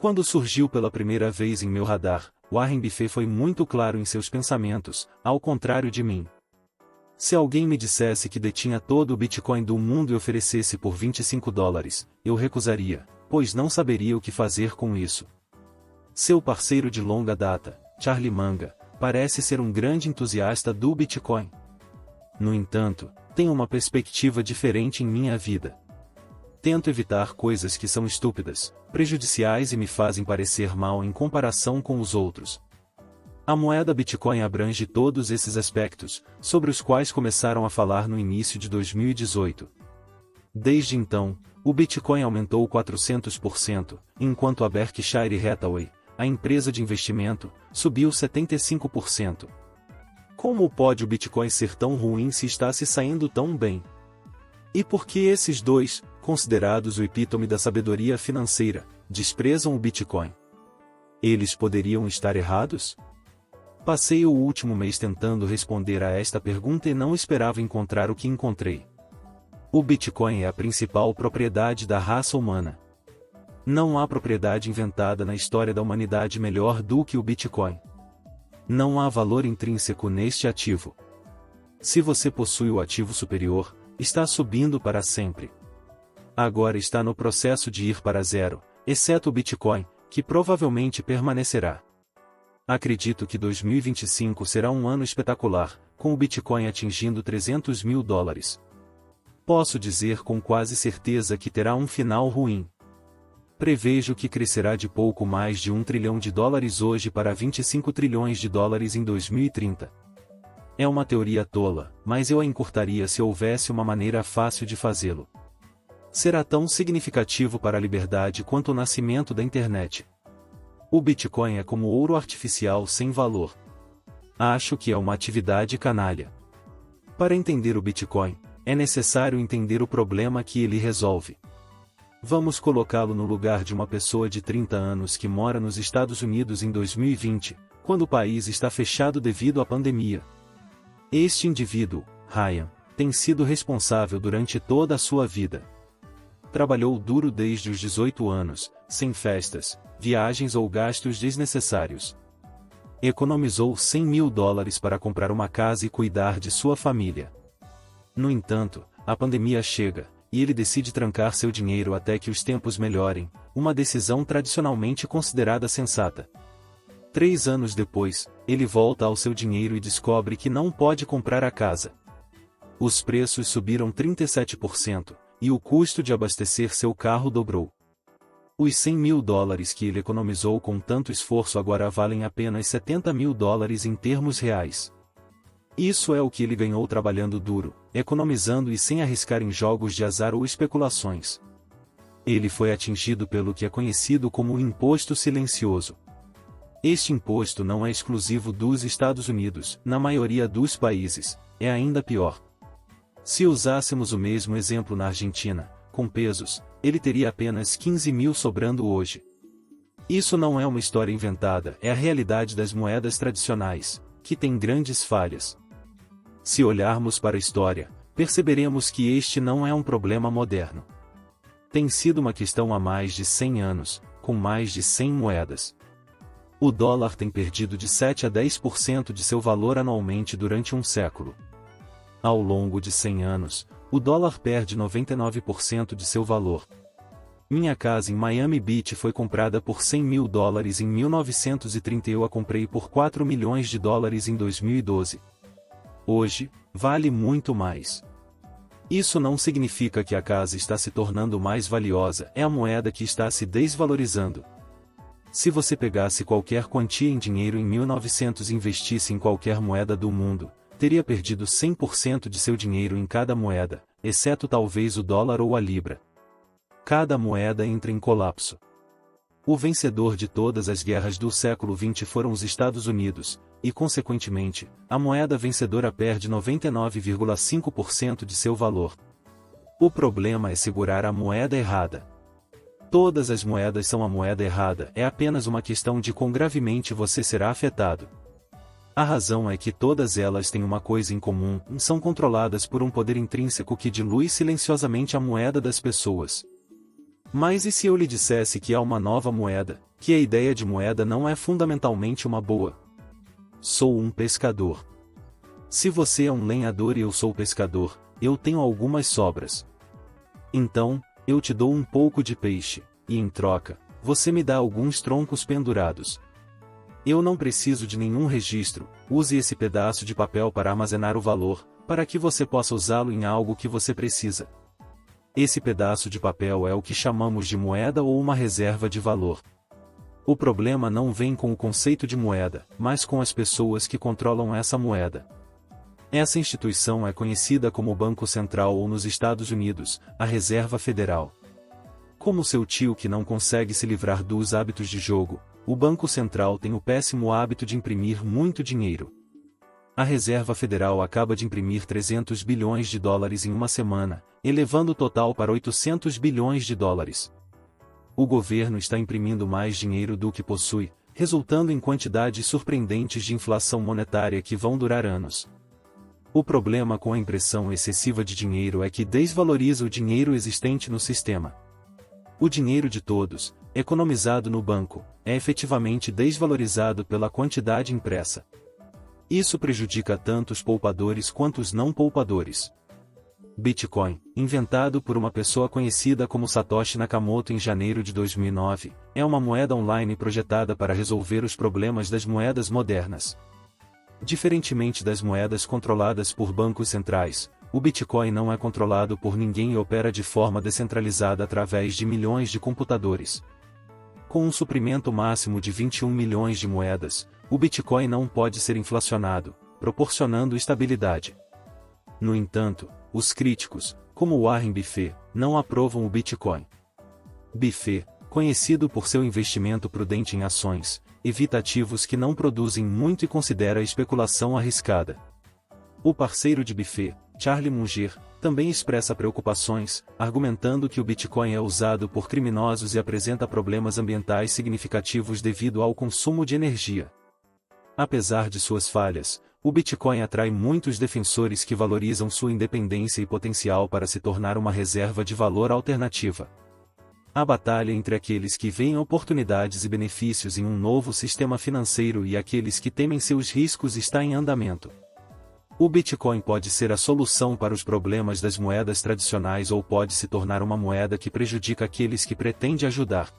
Quando surgiu pela primeira vez em meu radar, Warren Buffett foi muito claro em seus pensamentos, ao contrário de mim. Se alguém me dissesse que detinha todo o Bitcoin do mundo e oferecesse por $25, eu recusaria, pois não saberia o que fazer com isso. Seu parceiro de longa data, Charlie Munger, parece ser um grande entusiasta do Bitcoin. No entanto, tenho uma perspectiva diferente em minha vida. Tento evitar coisas que são estúpidas, prejudiciais e me fazem parecer mal em comparação com os outros. A moeda Bitcoin abrange todos esses aspectos, sobre os quais começaram a falar no início de 2018. Desde então, o Bitcoin aumentou 400%, enquanto a Berkshire Hathaway, a empresa de investimento, subiu 75%. Como pode o Bitcoin ser tão ruim se está se saindo tão bem? E por que esses dois, considerados o epítome da sabedoria financeira, desprezam o Bitcoin? Eles poderiam estar errados? Passei o último mês tentando responder a esta pergunta e não esperava encontrar o que encontrei. O Bitcoin é a principal propriedade da raça humana. Não há propriedade inventada na história da humanidade melhor do que o Bitcoin. Não há valor intrínseco neste ativo. Se você possui o ativo superior, está subindo para sempre. Agora está no processo de ir para zero, exceto o Bitcoin, que provavelmente permanecerá. Acredito que 2025 será um ano espetacular, com o Bitcoin atingindo $300 mil. Posso dizer com quase certeza que terá um final ruim. Prevejo que crescerá de pouco mais de $1 trilhão hoje para $25 trilhões em 2030. É uma teoria tola, mas eu a encurtaria se houvesse uma maneira fácil de fazê-lo. Será tão significativo para a liberdade quanto o nascimento da internet. O Bitcoin é como ouro artificial sem valor. Acho que é uma atividade canalha. Para entender o Bitcoin, é necessário entender o problema que ele resolve. Vamos colocá-lo no lugar de uma pessoa de 30 anos que mora nos Estados Unidos em 2020, quando o país está fechado devido à pandemia. Este indivíduo, Ryan, tem sido responsável durante toda a sua vida. Trabalhou duro desde os 18 anos, sem festas, viagens ou gastos desnecessários. Economizou $100 mil para comprar uma casa e cuidar de sua família. No entanto, a pandemia chega, e ele decide trancar seu dinheiro até que os tempos melhorem, uma decisão tradicionalmente considerada sensata. 3 anos depois, ele volta ao seu dinheiro e descobre que não pode comprar a casa. Os preços subiram 37%, e o custo de abastecer seu carro dobrou. Os $100 mil que ele economizou com tanto esforço agora valem apenas $70 mil em termos reais. Isso é o que ele ganhou trabalhando duro, economizando e sem arriscar em jogos de azar ou especulações. Ele foi atingido pelo que é conhecido como o imposto silencioso. Este imposto não é exclusivo dos Estados Unidos, na maioria dos países, é ainda pior. Se usássemos o mesmo exemplo na Argentina, com pesos, ele teria apenas 15 mil sobrando hoje. Isso não é uma história inventada, é a realidade das moedas tradicionais, que tem grandes falhas. Se olharmos para a história, perceberemos que este não é um problema moderno. Tem sido uma questão há mais de 100 anos, com mais de 100 moedas. O dólar tem perdido de 7 a 10% de seu valor anualmente durante um século. Ao longo de 100 anos, o dólar perde 99% de seu valor. Minha casa em Miami Beach foi comprada por $100 mil em 1930 e eu a comprei por $4 milhões em 2012. Hoje, vale muito mais. Isso não significa que a casa está se tornando mais valiosa, é a moeda que está se desvalorizando. Se você pegasse qualquer quantia em dinheiro em 1900 e investisse em qualquer moeda do mundo, teria perdido 100% de seu dinheiro em cada moeda, exceto talvez o dólar ou a libra. Cada moeda entra em colapso. O vencedor de todas as guerras do século XX foram os Estados Unidos, e consequentemente, a moeda vencedora perde 99,5% de seu valor. O problema é segurar a moeda errada. Todas as moedas são a moeda errada, é apenas uma questão de quão gravemente você será afetado. A razão é que todas elas têm uma coisa em comum, são controladas por um poder intrínseco que dilui silenciosamente a moeda das pessoas. Mas e se eu lhe dissesse que há uma nova moeda, que a ideia de moeda não é fundamentalmente uma boa? Sou um pescador. Se você é um lenhador e eu sou pescador, eu tenho algumas sobras. Então, eu te dou um pouco de peixe, e em troca, você me dá alguns troncos pendurados. Eu não preciso de nenhum registro, use esse pedaço de papel para armazenar o valor, para que você possa usá-lo em algo que você precisa. Esse pedaço de papel é o que chamamos de moeda ou uma reserva de valor. O problema não vem com o conceito de moeda, mas com as pessoas que controlam essa moeda. Essa instituição é conhecida como o Banco Central ou nos Estados Unidos, a Reserva Federal. Como seu tio que não consegue se livrar dos hábitos de jogo, o Banco Central tem o péssimo hábito de imprimir muito dinheiro. A Reserva Federal acaba de imprimir 300 bilhões de dólares em uma semana, elevando o total para 800 bilhões de dólares. O governo está imprimindo mais dinheiro do que possui, resultando em quantidades surpreendentes de inflação monetária que vão durar anos. O problema com a impressão excessiva de dinheiro é que desvaloriza o dinheiro existente no sistema. O dinheiro de todos, economizado no banco, é efetivamente desvalorizado pela quantidade impressa. Isso prejudica tanto os poupadores quanto os não poupadores. Bitcoin, inventado por uma pessoa conhecida como Satoshi Nakamoto em janeiro de 2009, é uma moeda online projetada para resolver os problemas das moedas modernas. Diferentemente das moedas controladas por bancos centrais, o Bitcoin não é controlado por ninguém e opera de forma descentralizada através de milhões de computadores. Com um suprimento máximo de 21 milhões de moedas, o Bitcoin não pode ser inflacionado, proporcionando estabilidade. No entanto, os críticos, como Warren Buffett, não aprovam o Bitcoin. Buffett, conhecido por seu investimento prudente em ações, evita ativos que não produzem muito e considera a especulação arriscada. O parceiro de Buffett, Charlie Munger, também expressa preocupações, argumentando que o Bitcoin é usado por criminosos e apresenta problemas ambientais significativos devido ao consumo de energia. Apesar de suas falhas, o Bitcoin atrai muitos defensores que valorizam sua independência e potencial para se tornar uma reserva de valor alternativa. A batalha entre aqueles que veem oportunidades e benefícios em um novo sistema financeiro e aqueles que temem seus riscos está em andamento. O Bitcoin pode ser a solução para os problemas das moedas tradicionais ou pode se tornar uma moeda que prejudica aqueles que pretende ajudar.